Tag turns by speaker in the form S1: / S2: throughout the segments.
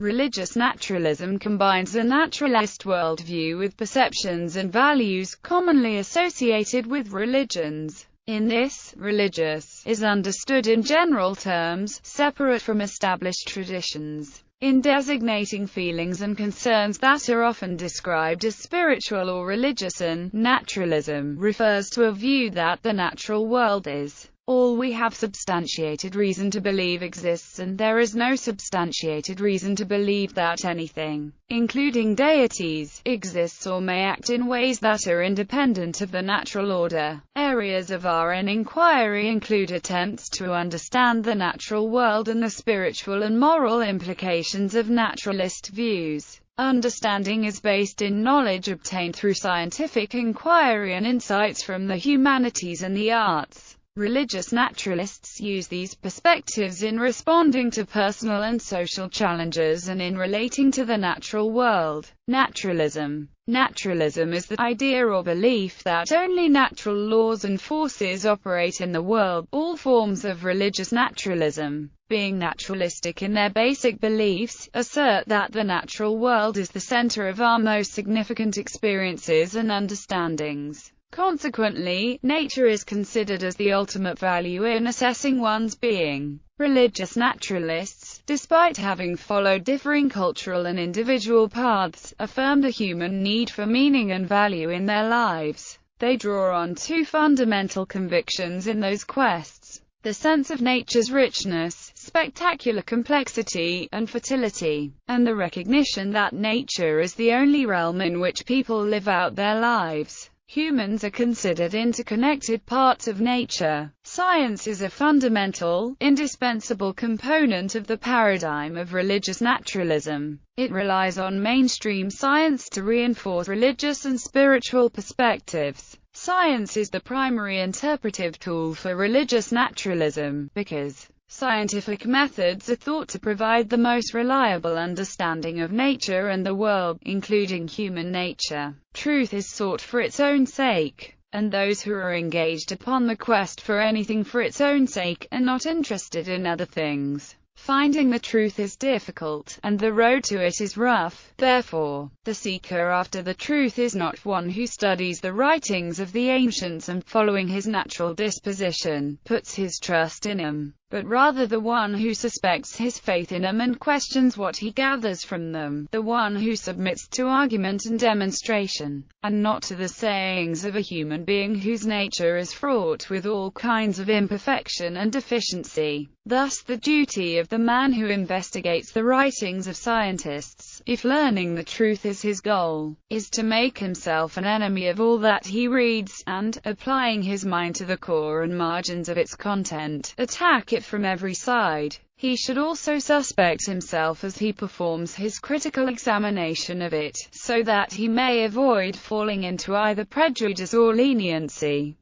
S1: Religious naturalism combines a naturalist worldview with perceptions and values commonly associated with religions. In this, religious is understood in general terms, separate from established traditions, in designating feelings and concerns that are often described as spiritual or religious, and naturalism refers to a view that the natural world is all we have substantiated reason to believe exists, and there is no substantiated reason to believe that anything, including deities, exists or may act in ways that are independent of the natural order. Areas of our inquiry include attempts to understand the natural world and the spiritual and moral implications of naturalist views. Understanding is based in knowledge obtained through scientific inquiry and insights from the humanities and the arts. Religious naturalists use these perspectives in responding to personal and social challenges and in relating to the natural world. Naturalism. Naturalism is the idea or belief that only natural laws and forces operate in the world. All forms of religious naturalism, being naturalistic in their basic beliefs, assert that the natural world is the center of our most significant experiences and understandings. Consequently, nature is considered as the ultimate value in assessing one's being. Religious naturalists, despite having followed differing cultural and individual paths, affirm the human need for meaning and value in their lives. They draw on two fundamental convictions in those quests: the sense of nature's richness, spectacular complexity, and fertility, and the recognition that nature is the only realm in which people live out their lives. Humans are considered interconnected parts of nature. Science is a fundamental, indispensable component of the paradigm of religious naturalism. It relies on mainstream science to reinforce religious and spiritual perspectives. Science is the primary interpretive tool for religious naturalism, because scientific methods are thought to provide the most reliable understanding of nature and the world, including human nature. Truth is sought for its own sake, and those who are engaged upon the quest for anything for its own sake are not interested in other things. Finding the truth is difficult, and the road to it is rough. Therefore, the seeker after the truth is not one who studies the writings of the ancients and, following his natural disposition, puts his trust in them, but rather the one who suspects his faith in them and questions what he gathers from them, the one who submits to argument and demonstration, and not to the sayings of a human being whose nature is fraught with all kinds of imperfection and deficiency. Thus the duty of the man who investigates the writings of scientists, if learning the truth is his goal, is to make himself an enemy of all that he reads, and, applying his mind to the core and margins of its content, attack it from every side. He should also suspect himself as he performs his critical examination of it, so that he may avoid falling into either prejudice or leniency.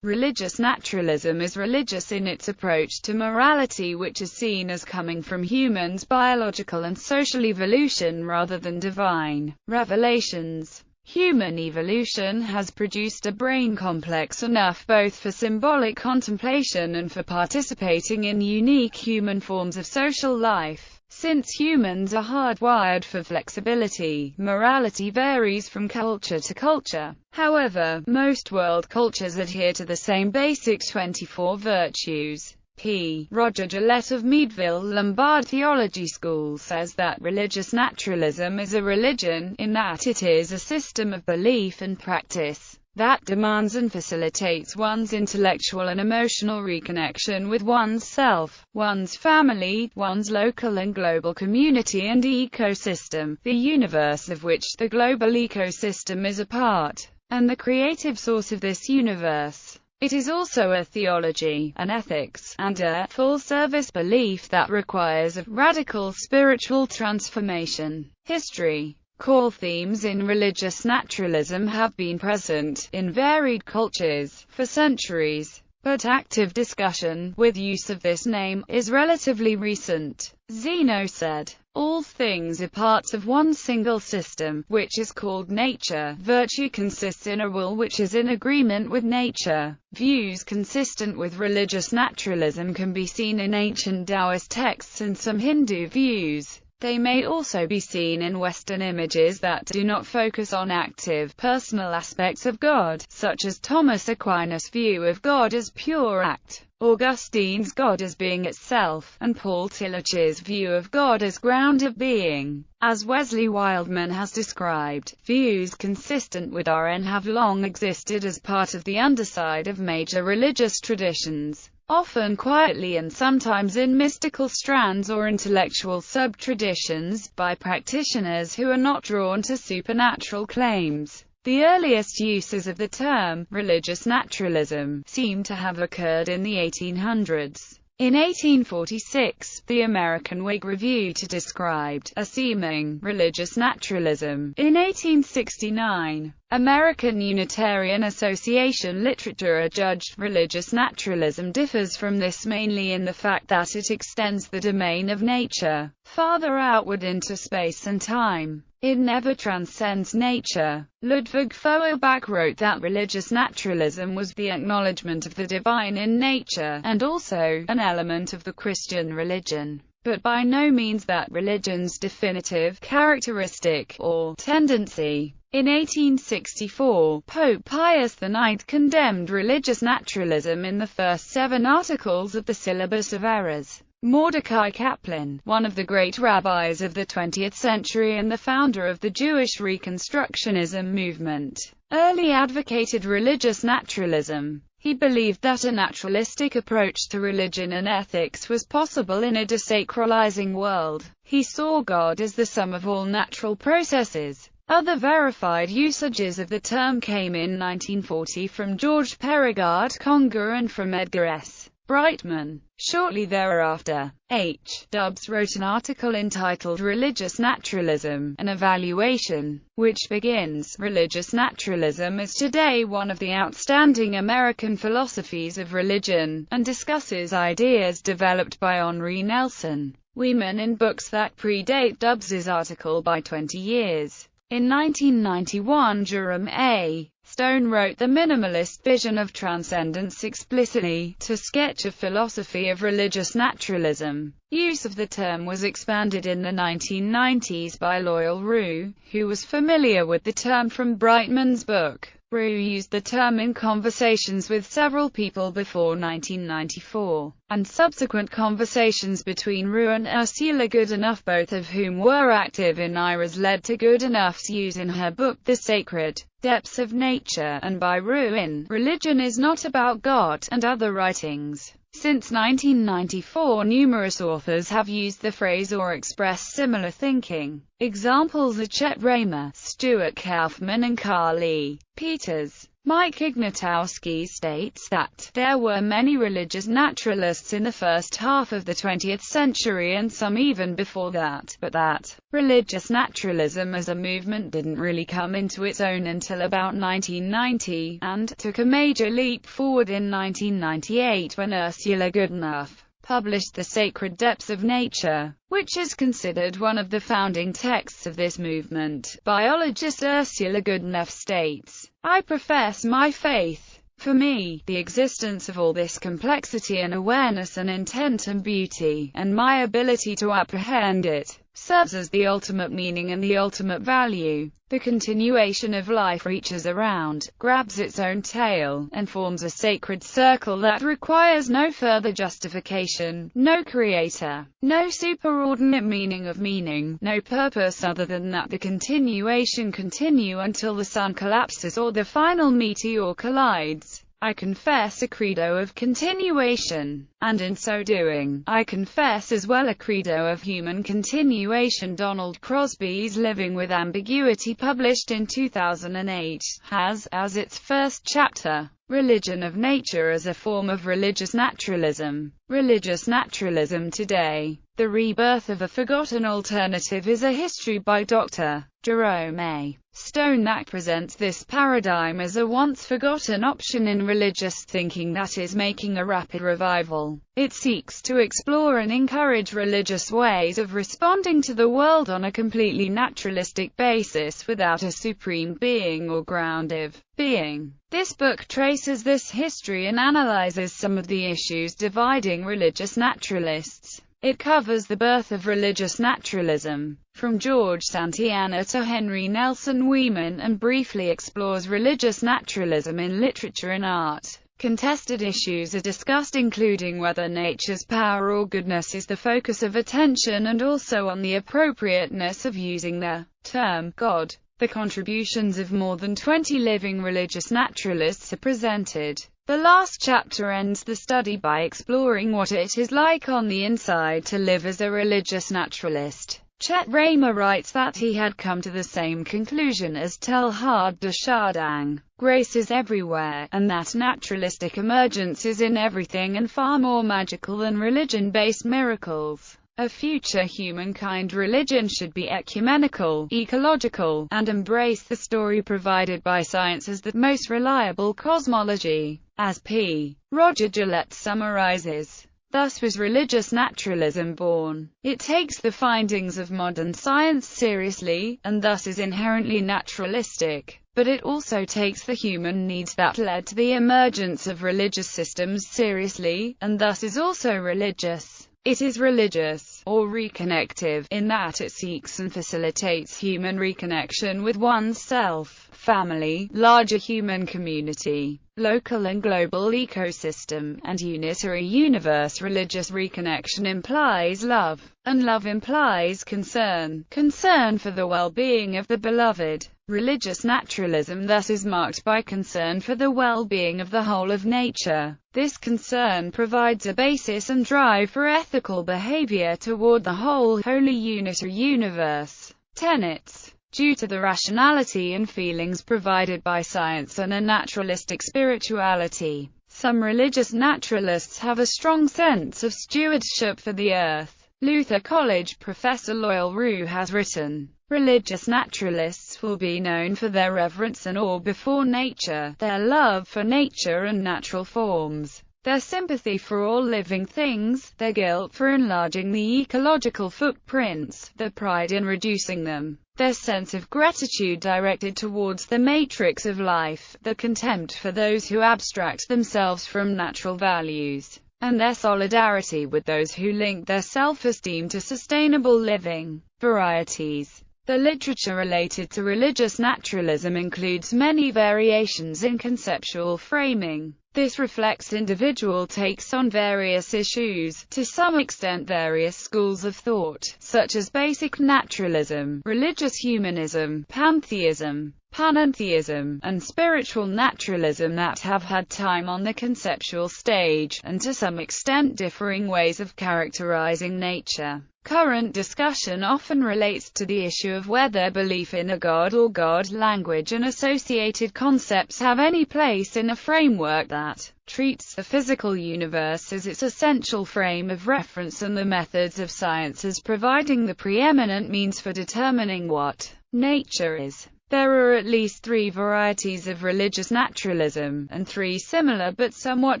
S1: Religious naturalism is religious in its approach to morality, which is seen as coming from humans' biological and social evolution rather than divine revelations. Human evolution has produced a brain complex enough both for symbolic contemplation and for participating in unique human forms of social life. Since humans are hardwired for flexibility, morality varies from culture to culture. However, most world cultures adhere to the same basic 24 virtues. P. Roger Gillette of Meadville Lombard Theology School says that religious naturalism is a religion, in that it is a system of belief and practice that demands and facilitates one's intellectual and emotional reconnection with one's self, one's family, one's local and global community and ecosystem, the universe of which the global ecosystem is a part, and the creative source of this universe. It is also a theology, an ethics, and a full-service belief that requires a radical spiritual transformation. History. Core themes in religious naturalism have been present, in varied cultures, for centuries, but active discussion, with use of this name, is relatively recent. Zeno said, "All things are parts of one single system, which is called nature. Virtue consists in a will which is in agreement with nature." Views consistent with religious naturalism can be seen in ancient Taoist texts and some Hindu views. They may also be seen in Western images that do not focus on active, personal aspects of God, such as Thomas Aquinas' view of God as pure act, Augustine's God as being itself, and Paul Tillich's view of God as ground of being. As Wesley Wildman has described, views consistent with RN have long existed as part of the underside of major religious traditions, often quietly and sometimes in mystical strands or intellectual sub-traditions, by practitioners who are not drawn to supernatural claims. The earliest uses of the term, religious naturalism, seem to have occurred in the 1800s. In 1846, the American Whig Review described a seeming religious naturalism. In 1869, American Unitarian Association literature adjudged religious naturalism differs from this mainly in the fact that it extends the domain of nature farther outward into space and time. It never transcends nature. Ludwig Feuerbach wrote that religious naturalism was the acknowledgement of the divine in nature, and also an element of the Christian religion, but by no means that religion's definitive characteristic or tendency. In 1864, Pope Pius IX condemned religious naturalism in the first 7 articles of the Syllabus of Errors. Mordecai Kaplan, one of the great rabbis of the 20th century and the founder of the Jewish Reconstructionism movement, early advocated religious naturalism. He believed that a naturalistic approach to religion and ethics was possible in a desacralizing world. He saw God as the sum of all natural processes. Other verified usages of the term came in 1940 from George Peregard Conger and from Edgar S. Brightman. Shortly thereafter, H. Dubs wrote an article entitled Religious Naturalism, an Evaluation, which begins, "Religious naturalism is today one of the outstanding American philosophies of religion," and discusses ideas developed by Henri Nelson Wieman in books that predate Dubs's article by 20 years. In 1991, Jerome A. Stone wrote The Minimalist Vision of Transcendence explicitly, to sketch a philosophy of religious naturalism. Use of the term was expanded in the 1990s by Loyal Rue, who was familiar with the term from Brightman's book. Rue used the term in conversations with several people before 1994, and subsequent conversations between Rue and Ursula Goodenough, both of whom were active in IRAs, led to Goodenough's use in her book The Sacred Depths of Nature, and by Rue in Religion is Not About God, and other writings. Since 1994, numerous authors have used the phrase or expressed similar thinking. Examples are Chet Raymer, Stuart Kaufman and Carl E. Peters. Mike Ignatowski states that there were many religious naturalists in the first half of the 20th century and some even before that, but that religious naturalism as a movement didn't really come into its own until about 1990, and took a major leap forward in 1998 when Ursula Goodenough published The Sacred Depths of Nature, which is considered one of the founding texts of this movement. Biologist Ursula Goodenough states, "I profess my faith. For me, the existence of all this complexity and awareness and intent and beauty, and my ability to apprehend it, serves as the ultimate meaning and the ultimate value. The continuation of life reaches around, grabs its own tail, and forms a sacred circle that requires no further justification, no creator, no superordinate meaning of meaning, no purpose other than that the continuation continue until the sun collapses or the final meteor collides. I confess a credo of continuation, and in so doing, I confess as well a credo of human continuation." Donald Crosby's Living with Ambiguity, published in 2008, has, as its first chapter, Religion of Nature as a Form of Religious Naturalism. Religious Naturalism Today. The Rebirth of a Forgotten Alternative is a history by Dr. Jerome A. Stone that presents this paradigm as a once-forgotten option in religious thinking that is making a rapid revival. It seeks to explore and encourage religious ways of responding to the world on a completely naturalistic basis without a supreme being or ground of being. This book traces this history and analyzes some of the issues dividing religious naturalists. It covers the birth of religious naturalism, from George Santayana to Henry Nelson Wieman, and briefly explores religious naturalism in literature and art. Contested issues are discussed, including whether nature's power or goodness is the focus of attention, and also on the appropriateness of using the term God. The contributions of more than 20 living religious naturalists are presented. The last chapter ends the study by exploring what it is like on the inside to live as a religious naturalist. Chet Raymer writes that he had come to the same conclusion as Teilhard de Chardin. Grace is everywhere, and that naturalistic emergence is in everything and far more magical than religion-based miracles. A future humankind religion should be ecumenical, ecological, and embrace the story provided by science as the most reliable cosmology. As P. Roger Gillette summarizes, thus was religious naturalism born. It takes the findings of modern science seriously, and thus is inherently naturalistic. But it also takes the human needs that led to the emergence of religious systems seriously, and thus is also religious. It is religious, or reconnective, in that it seeks and facilitates human reconnection with oneself, family, larger human community, local and global ecosystem, and unitary universe. Religious reconnection implies love, and love implies concern for the well-being of the beloved. Religious naturalism thus is marked by concern for the well-being of the whole of nature. This concern provides a basis and drive for ethical behavior toward the whole, holy unitary universe. Tenets. Due to the rationality and feelings provided by science and a naturalistic spirituality, some religious naturalists have a strong sense of stewardship for the earth. Luther College professor Loyal Rue has written, religious naturalists will be known for their reverence and awe before nature, their love for nature and natural forms, their sympathy for all living things, their guilt for enlarging the ecological footprints, their pride in reducing them, their sense of gratitude directed towards the matrix of life, their contempt for those who abstract themselves from natural values, and their solidarity with those who link their self-esteem to sustainable living. Varieties. The literature related to religious naturalism includes many variations in conceptual framing. This reflects individual takes on various issues, to some extent various schools of thought, such as basic naturalism, religious humanism, pantheism, panentheism, and spiritual naturalism that have had time on the conceptual stage, and to some extent differing ways of characterizing nature. Current discussion often relates to the issue of whether belief in a god or god language and associated concepts have any place in a framework that treats the physical universe as its essential frame of reference and the methods of science as providing the preeminent means for determining what nature is. There are at least 3 varieties of religious naturalism, and 3 similar but somewhat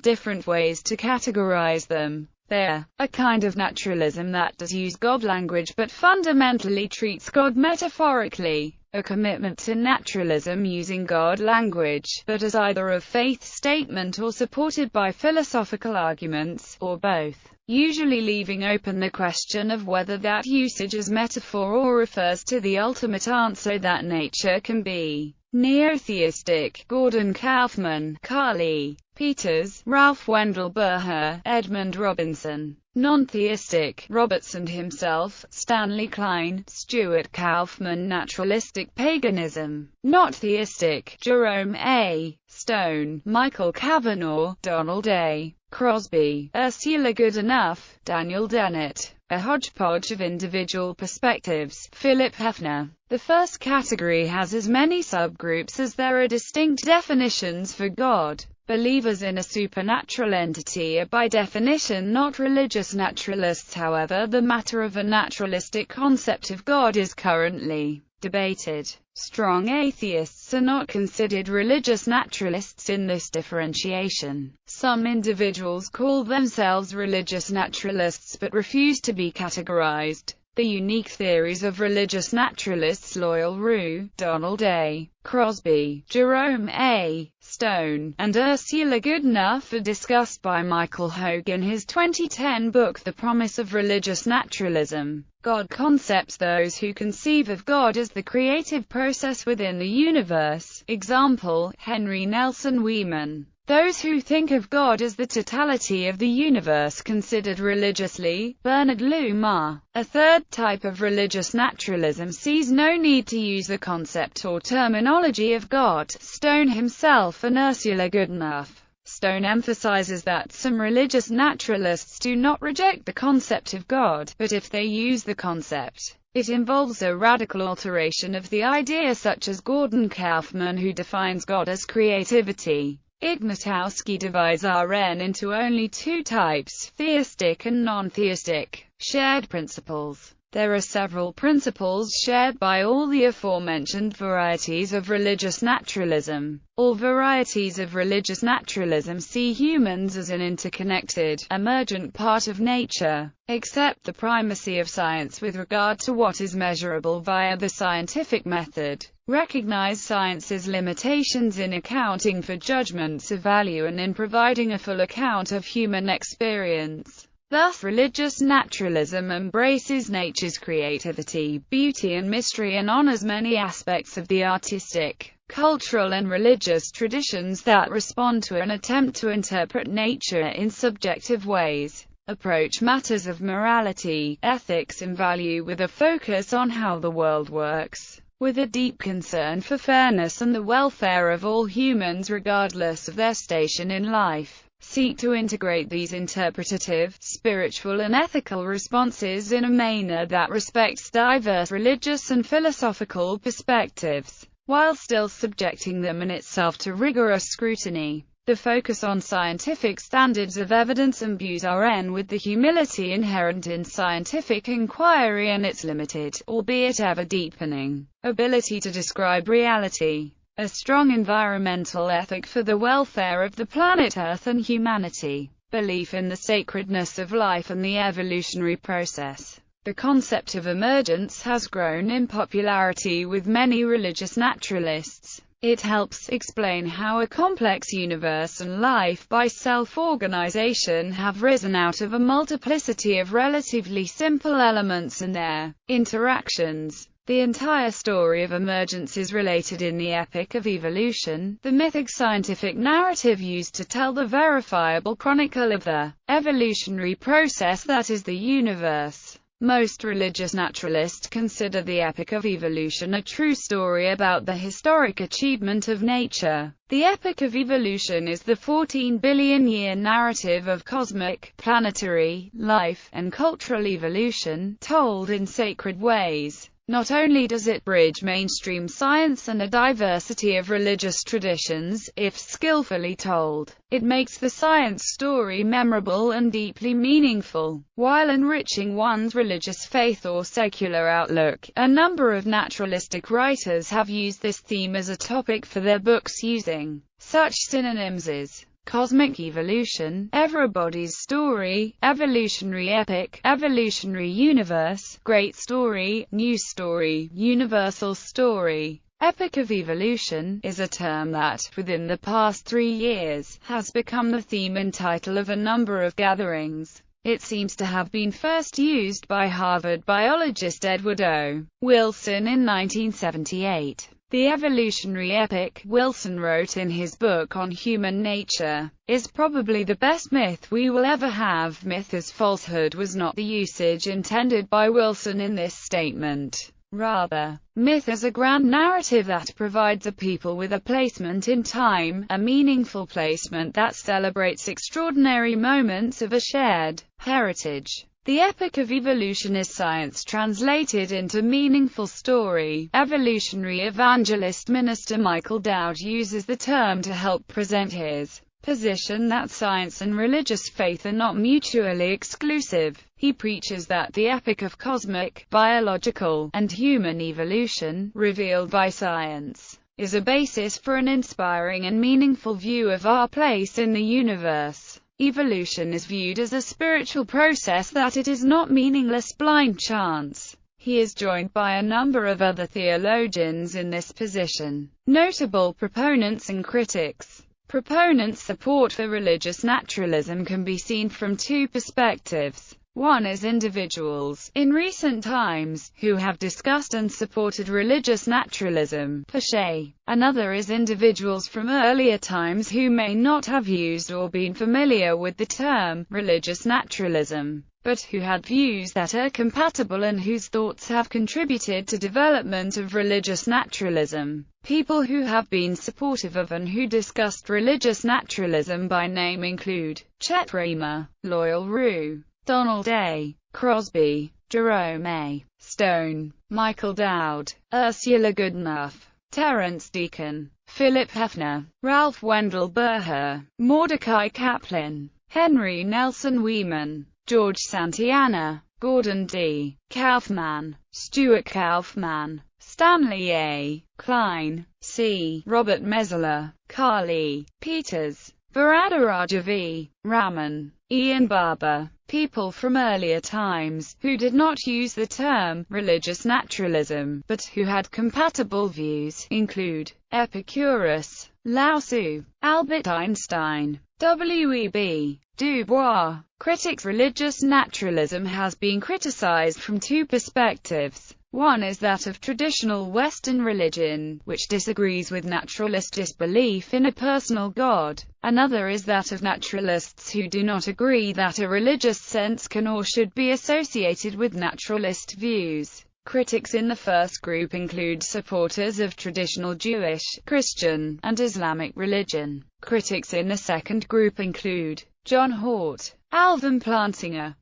S1: different ways to categorize them. There, a kind of naturalism that does use God language but fundamentally treats God metaphorically, a commitment to naturalism using God language, but as either a faith statement or supported by philosophical arguments, or both, usually leaving open the question of whether that usage is metaphor or refers to the ultimate answer that nature can be. Neo-theistic. Gordon Kaufman, Carly Peters, Ralph Wendell Burher, Edmund Robinson. Non-theistic. Robertson himself, Stanley Klein, Stuart Kaufman. Naturalistic paganism. Not theistic. Jerome A. Stone, Michael Cavanaugh, Donald A. Crosby, Ursula Goodenough, Daniel Dennett. A hodgepodge of individual perspectives. Philip Hefner. The first category has as many subgroups as there are distinct definitions for God. Believers in a supernatural entity are by definition not religious naturalists. However, the matter of a naturalistic concept of God is currently debated. Strong atheists are not considered religious naturalists in this differentiation. Some individuals call themselves religious naturalists but refuse to be categorized. The unique theories of religious naturalists Loyal Rue, Donald A. Crosby, Jerome A. Stone, and Ursula Goodenough are discussed by Michael Hogue in his 2010 book The Promise of Religious Naturalism. God concepts: those who conceive of God as the creative process within the universe. Example, Henry Nelson Wieman. Those who think of God as the totality of the universe considered religiously. Bernard Lumar. A third type of religious naturalism sees no need to use the concept or terminology of God. Stone himself and Ursula Goodenough. Stone emphasizes that some religious naturalists do not reject the concept of God, but if they use the concept, it involves a radical alteration of the idea, such as Gordon Kaufman, who defines God as creativity. Ignatowski divides RN into only two types, theistic and non-theistic. Shared principles. There are several principles shared by all the aforementioned varieties of religious naturalism. All varieties of religious naturalism see humans as an interconnected, emergent part of nature, accept the primacy of science with regard to what is measurable via the scientific method, recognize science's limitations in accounting for judgments of value and in providing a full account of human experience. Thus, religious naturalism embraces nature's creativity, beauty and mystery, and honors many aspects of the artistic, cultural and religious traditions that respond to an attempt to interpret nature in subjective ways, approach matters of morality, ethics and value with a focus on how the world works, with a deep concern for fairness and the welfare of all humans regardless of their station in life. Seek to integrate these interpretative, spiritual and ethical responses in a manner that respects diverse religious and philosophical perspectives, while still subjecting them in itself to rigorous scrutiny. The focus on scientific standards of evidence imbues RN with the humility inherent in scientific inquiry and its limited, albeit ever-deepening, ability to describe reality. A strong environmental ethic for the welfare of the planet Earth and humanity. Belief in the sacredness of life and the evolutionary process. The concept of emergence has grown in popularity with many religious naturalists. It helps explain how a complex universe and life by self-organization have risen out of a multiplicity of relatively simple elements and their interactions. The entire story of emergence is related in the Epoch of Evolution, the mythic scientific narrative used to tell the verifiable chronicle of the evolutionary process that is the universe. Most religious naturalists consider the Epoch of Evolution a true story about the historic achievement of nature. The Epoch of Evolution is the 14-billion-year narrative of cosmic, planetary, life, and cultural evolution, told in sacred ways. Not only does it bridge mainstream science and a diversity of religious traditions, if skillfully told, it makes the science story memorable and deeply meaningful, while enriching one's religious faith or secular outlook. A number of naturalistic writers have used this theme as a topic for their books using such synonyms as cosmic evolution, everybody's story, evolutionary epic, evolutionary universe, great story, new story, universal story. Epoch of Evolution is a term that, within the past 3 years, has become the theme and title of a number of gatherings. It seems to have been first used by Harvard biologist Edward O. Wilson in 1978. The evolutionary epoch, Wilson wrote in his book on human nature, is probably the best myth we will ever have. Myth as falsehood was not the usage intended by Wilson in this statement. Rather, myth as a grand narrative that provides a people with a placement in time, a meaningful placement that celebrates extraordinary moments of a shared heritage. The Epoch of Evolution is science translated into meaningful story. Evolutionary evangelist Minister Michael Dowd uses the term to help present his position that science and religious faith are not mutually exclusive. He preaches that the epoch of cosmic, biological, and human evolution, revealed by science, is a basis for an inspiring and meaningful view of our place in the universe. evolution is viewed as a spiritual process, that it is not meaningless blind chance. He is joined by a number of other theologians in this position. Notable proponents and critics. Proponents' support for religious naturalism can be seen from two perspectives. One is individuals, in recent times, who have discussed and supported religious naturalism, per se. Another is individuals from earlier times who may not have used or been familiar with the term religious naturalism, but who had views that are compatible and whose thoughts have contributed to development of religious naturalism. People who have been supportive of and who discussed religious naturalism by name include Chet Raymer, Loyal Rue, Donald A. Crosby, Jerome A. Stone, Michael Dowd, Ursula Goodenough, Terence Deacon, Philip Hefner, Ralph Wendell Burher, Mordecai Kaplan, Henry Nelson Weeman, George Santayana, Gordon D. Kaufman, Stuart Kaufman, Stanley A. Klein, C. Robert Metzler, Carly Peters, Varadaraja V. Raman, Ian Barber. People from earlier times, who did not use the term religious naturalism, but who had compatible views, include Epicurus, Lao Tzu, Albert Einstein, W.E.B. Du Bois. Critics. Religious naturalism has been criticized from two perspectives. One is that of traditional Western religion, which disagrees with naturalist disbelief in a personal God. Another is that of naturalists who do not agree that a religious sense can or should be associated with naturalist views. Critics in the first group include supporters of traditional Jewish, Christian, and Islamic religion. Critics in the second group include John Hort, Alvin Plantinga,